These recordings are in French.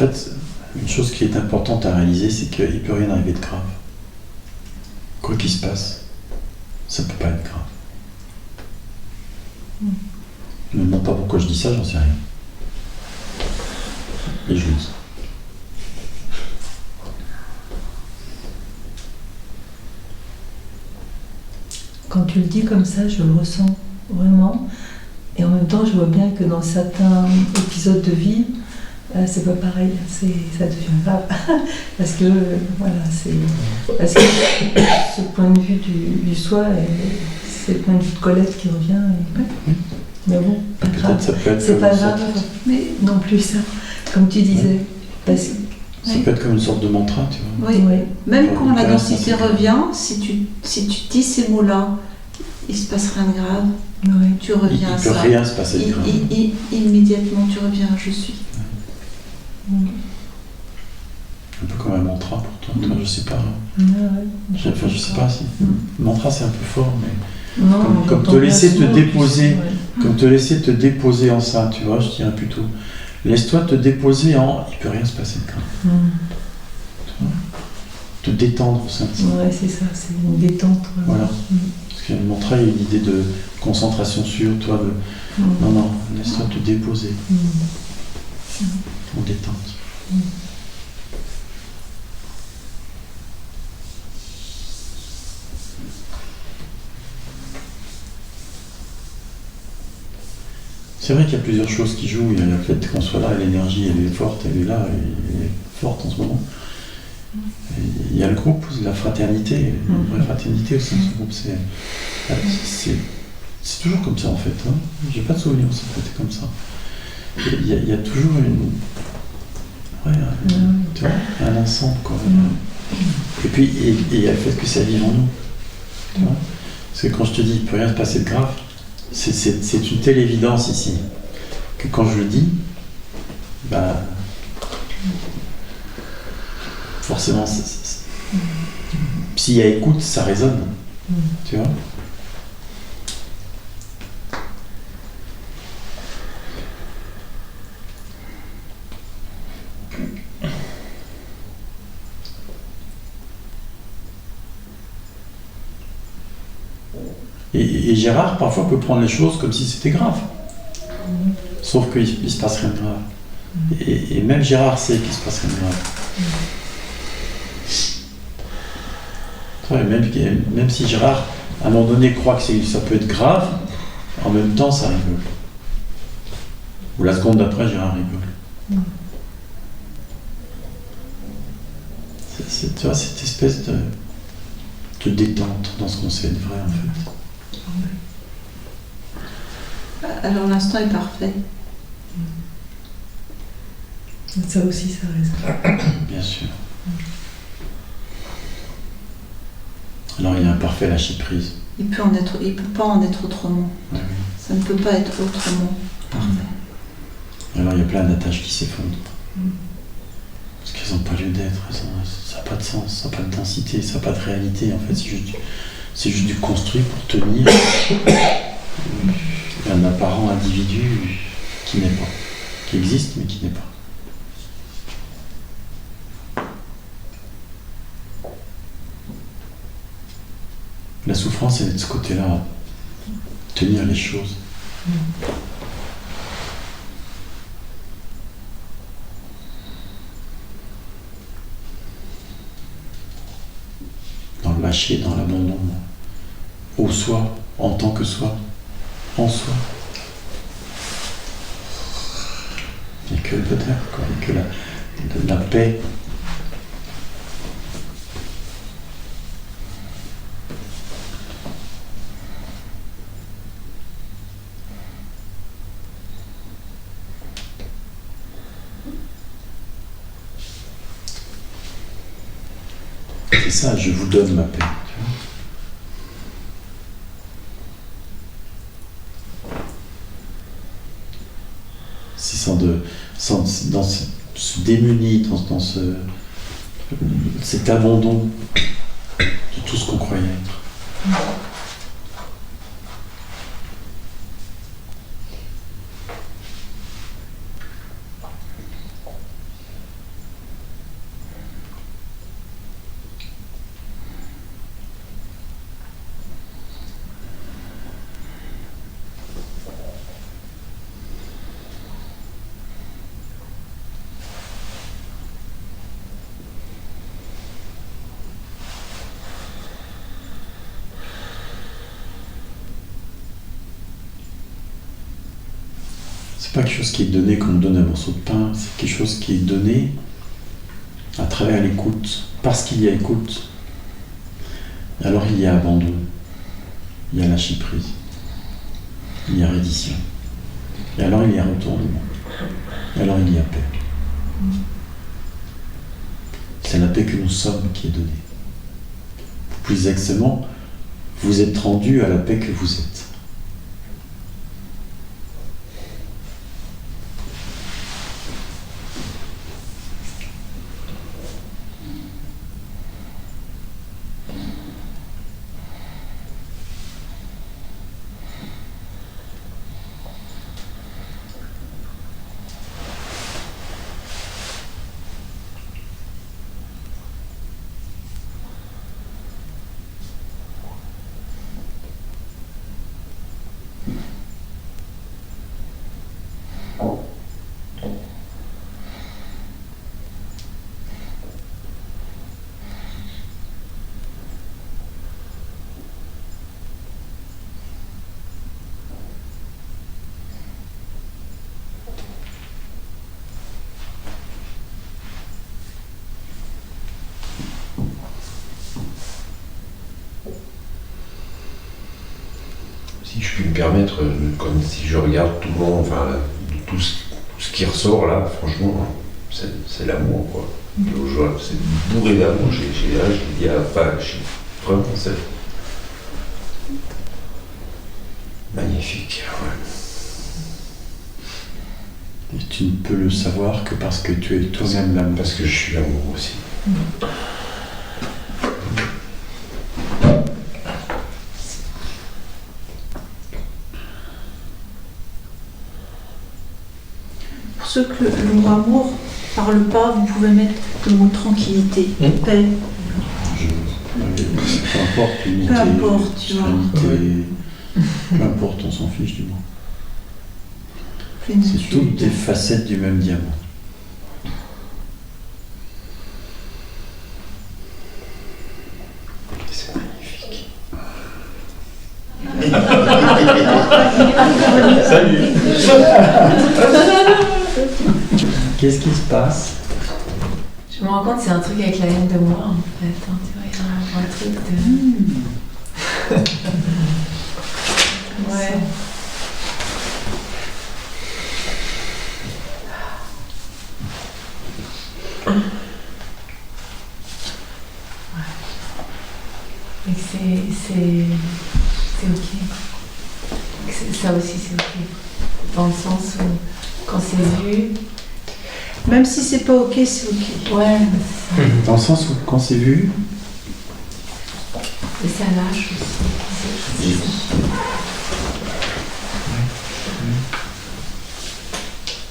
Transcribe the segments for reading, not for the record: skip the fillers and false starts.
fait, une chose qui est importante à réaliser, c'est qu'il ne peut rien arriver de grave. Quoi qu'il se passe, ça ne peut pas être grave. Je ne me demande pas pourquoi je dis ça, j'en sais rien. Et je le dis. Quand tu le dis comme ça, je le ressens vraiment. Et en même temps, je vois bien que dans certains épisodes de vie, c'est pas pareil, ça devient grave. Parce que, parce que ce point de vue du soi, c'est le point de vue de Colette qui revient. Mais bon, pas grave. C'est pas grave, mais non plus ça, comme tu disais. Parce que, ça peut être comme une sorte de mantra, tu vois. Oui. Même quand la densité revient, si tu dis ces mots-là, il se passe rien de grave. Tu reviens à ça. Il peut rien se passer de grave. Immédiatement, tu reviens à je suis. Un peu comme un mantra pour toi, je sais pas. Je sais pas si. Mantra c'est un peu fort, mais comme te laisser te déposer, comme te laisser te déposer en ça, tu vois, je dirais plutôt. Laisse-toi te déposer en il peut rien se passer de grave. Tu vois, te détendre au sein de ça. Ouais, c'est ça, c'est une détente. Voilà. Parce que le mantra, il y a une idée de concentration sur toi. Non, laisse-toi te déposer. En détente. C'est vrai qu'il y a plusieurs choses qui jouent. Il y a le fait qu'on soit là, l'énergie elle est forte, elle est là, elle est forte en ce moment. Et il y a le groupe, la fraternité, une vraie fraternité aussi dans ce groupe. C'est toujours comme ça en fait. Hein. J'ai pas de souvenir où ça peut être comme ça. Il y a toujours tu vois, un ensemble quoi. Et puis il y a le fait que ça vive en nous. Tu vois, parce que quand je te dis il peut rien se passer de grave, c'est une telle évidence ici que quand je le dis, forcément s'il y a écoute, ça résonne. Tu vois. Et Gérard, parfois, peut prendre les choses comme si c'était grave. Sauf qu'il ne se passe rien de grave. Et même Gérard sait qu'il ne se passe rien de grave. Même si Gérard, à un moment donné, croit que ça peut être grave, en même temps, ça rigole. Ou la seconde d'après, Gérard rigole. Tu vois, cette espèce de détente dans ce qu'on sait être vrai, en fait. Alors l'instant est parfait. Ça aussi, ça résonne. Bien sûr. Alors il y a un parfait lâcher-prise. Il peut pas en être autrement. Oui. Ça ne peut pas être autrement. Parfait. Alors il y a plein d'attaches qui s'effondrent. Parce qu'elles n'ont pas lieu d'être. Ça n'a pas de sens, ça n'a pas de densité, ça n'a pas de réalité. En fait, c'est juste du construit pour tenir un apparent individu qui n'est pas. Qui existe mais qui n'est pas. La souffrance, elle est de ce côté-là, tenir les choses. Dans le lâcher, dans l'abandon, au soi, en tant que soi, en soi. Il n'y a que le bonheur, quoi, il n'y a que la paix. C'est ça, je vous donne ma paix. Tu vois. C'est dans ce démuni, dans cet abandon de tout ce qu'on croyait être. c'est pas quelque chose qui est donné comme on donne un morceau de pain, c'est quelque chose qui est donné à travers l'écoute, parce qu'il y a écoute. Et alors il y a abandon, il y a lâcher prise, il y a reddition, et alors il y a retournement, et alors il y a paix. C'est la paix que nous sommes qui est donnée. Plus exactement, vous êtes rendu à la paix que vous êtes. Si je puis me permettre, comme si je regarde tout le monde, enfin, tout ce qui ressort là, franchement, c'est l'amour, quoi. C'est bourré d'amour. Vraiment, c'est magnifique. Ouais. Et tu ne peux le savoir que parce que tu es toi-même l'amour. Parce que je suis l'amour aussi. Pour ceux que le mot amour parle pas, vous pouvez mettre le mot tranquillité, paix. Peu importe l'unité, Peu importe, tu vois. Peu importe, on s'en fiche du mot. Plénitude. C'est toutes des facettes du même diamant. C'est magnifique. Salut. Qu'est-ce qui se passe? Je me rends compte que c'est un truc avec la haine de moi en fait. Hein, tu vois, il y a un truc de. Ouais. Mais c'est ok. Ça aussi c'est ok. Dans le sens où quand c'est vu. Même si c'est pas ok, c'est ok. Ouais. Dans le sens où quand c'est vu. Et ça lâche aussi.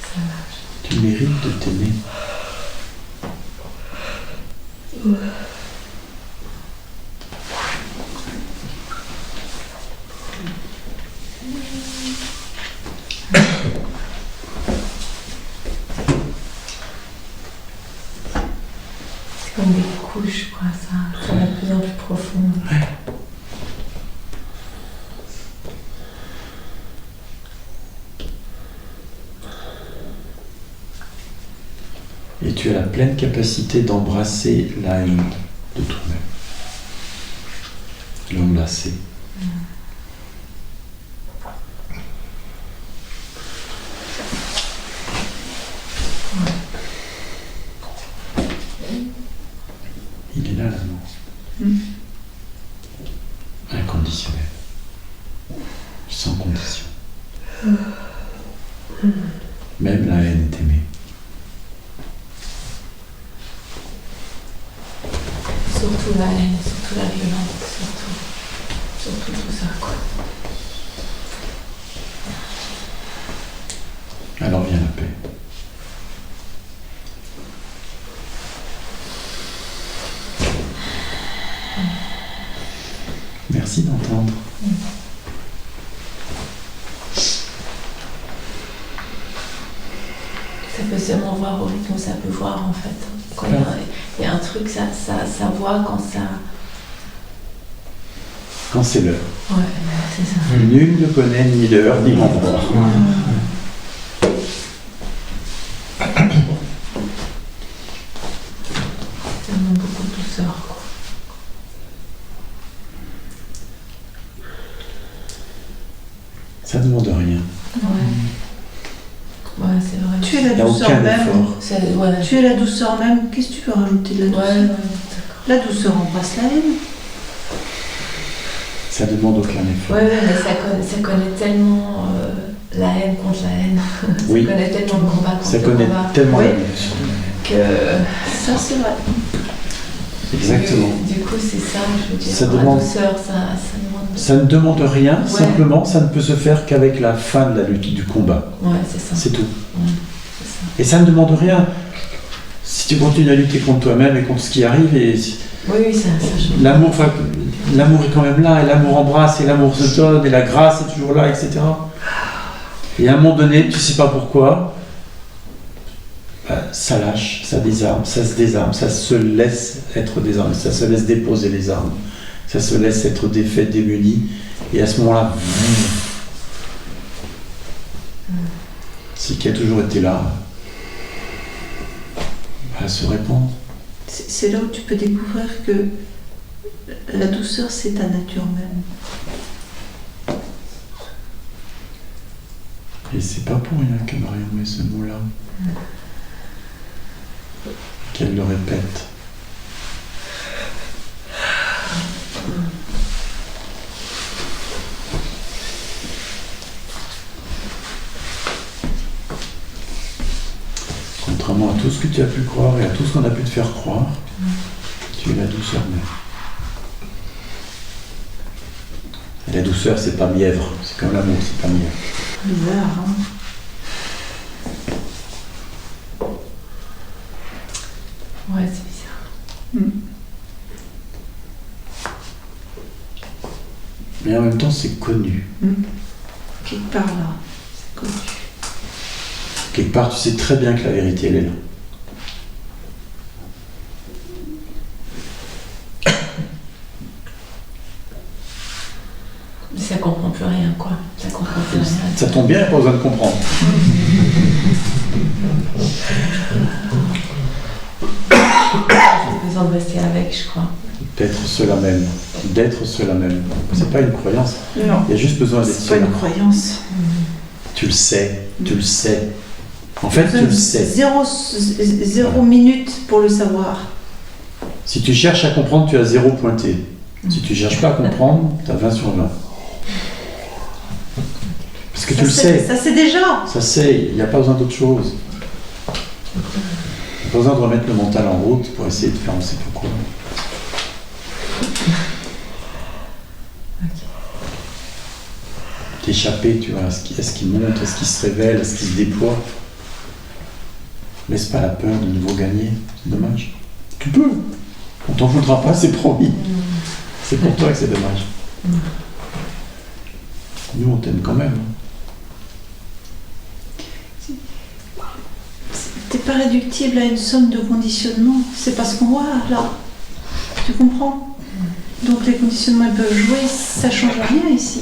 Ça lâche. Tu mérites de t'aimer. Ouais. C'est comme des couches, quoi, ça va de plus en plus profond. Ouais. Et tu as la pleine capacité d'embrasser la haine de toi-même. L'enlacer. Il est là l'amour. Inconditionnel. Sans condition. Même la haine est aimée. Surtout la haine, surtout la violence, surtout tout ça, quoi. Alors vient la paix. Merci d'entendre. Ça peut seulement voir au rythme où ça peut voir, en fait. Quand il y a un truc, ça voit quand ça... Quand c'est l'heure. Ouais, c'est ça. Nul ne connaît ni l'heure ni l'endroit. la douceur même. Tu es la douceur même. Qu'est-ce que tu peux rajouter de la douceur? La douceur embrasse la haine. Ça demande aucun effort. Oui, mais ça connaît tellement la haine contre la haine. Oui. Ça connaît tellement le combat contre ça le connaît combat. tellement Oui. la douceur. Que Ça, c'est vrai. Exactement. Du coup, c'est ça, je veux dire. Ça la demande- douceur, ça demande. Ça ne demande rien, Ouais. simplement, ça ne peut se faire qu'avec la fin de la lutte, du combat. Ouais, c'est ça. C'est tout. C'est ça. Et ça ne demande rien. Si tu continues à lutter contre toi-même et contre ce qui arrive, et Oui, ça change. l'amour est quand même là, et l'amour embrasse, et l'amour se donne, et la grâce est toujours là, etc. Et à un moment donné, tu sais pas pourquoi, ça lâche, ça désarme, ça se désarme, ça se laisse être désarmé, ça se laisse déposer les armes, ça se laisse être défait, démuni, et à ce moment-là, ce qui a toujours été là, se répand. C'est là où tu peux découvrir que la douceur, c'est ta nature même. Et c'est pas pour rien que Marion met ce mot-là. Qu'elle le répète. Contrairement à tout ce que tu as pu croire et à tout ce qu'on a pu te faire croire, tu es la douceur même. Et la douceur, c'est pas mièvre, c'est comme l'amour, c'est pas mièvre. Bizarre, hein? Ouais, c'est bizarre. Mais en même temps, c'est connu. Quelque part là, c'est connu. Quelque part, tu sais très bien que la vérité, elle est là. Mais ça comprend plus rien, quoi. Ça comprend plus rien. Ça tombe bien, il n'y a pas besoin de comprendre. J'ai besoin de rester avec, je crois. D'être cela même. D'être cela même. C'est pas une croyance. Non, Il y a juste besoin d'être c'est pas cela. une croyance. Tu le sais. Tu le sais. En fait, tu le sais. Zéro minute pour le savoir. Si tu cherches à comprendre, tu as 0 pointé. Si tu cherches pas à comprendre, tu as 20 sur 20. Parce que tu le sais. Ça c'est déjà. Ça c'est, il n'y a pas besoin d'autre chose. Il n'y a pas besoin de remettre le mental en route pour essayer de faire on sait pourquoi. T'échapper, tu vois, à ce qui monte, à ce qui se révèle, à ce qui se déploie. Laisse pas la peur de nouveau gagner, c'est dommage. Tu peux, on t'en voudra pas, c'est promis. C'est pour toi que c'est dommage. Nous, on t'aime quand même. T'es pas réductible à une somme de conditionnements. C'est parce qu'on voit là. Tu comprends? Donc les conditionnements ils peuvent jouer, ça change rien ici.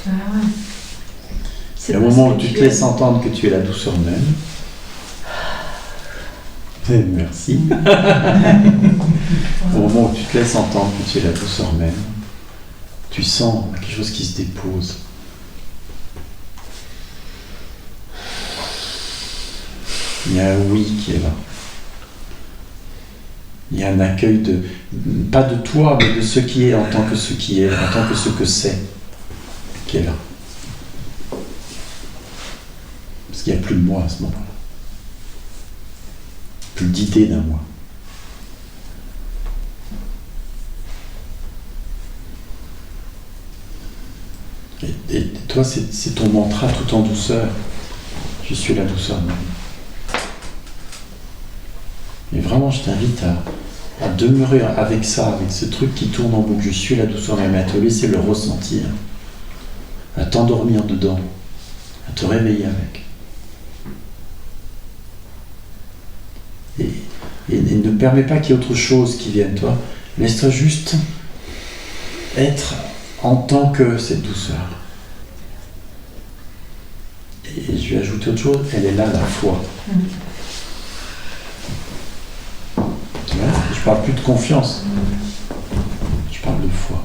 Ah ouais. C'est Et au parce moment où que tu te laisses entendre que tu es la douceur même, merci. Au moment où tu te laisses entendre que tu es la douceur même, tu sens quelque chose qui se dépose. Il y a un oui qui est là. Il y a un accueil pas de toi, mais de ce qui est en tant que ce qui est, en tant que ce que c'est, qui est là. Parce qu'il n'y a plus de moi à ce moment-là. Plus d'idée d'un moi. Et toi, c'est ton mantra tout en douceur. Je suis la douceur même. Et vraiment, je t'invite à demeurer avec ça, avec ce truc qui tourne en boucle. Je suis la douceur même, à te laisser le ressentir, à t'endormir dedans, à te réveiller avec. Et ne permets pas qu'il y ait autre chose qui vienne, toi. Laisse-toi juste être en tant que cette douceur. Et je vais ajouter autre chose, elle est là, la foi. Tu vois, je parle plus de confiance. Je parle de foi.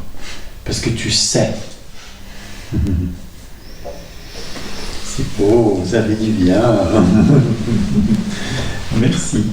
Parce que tu sais. C'est beau, vous avez dit bien. Merci.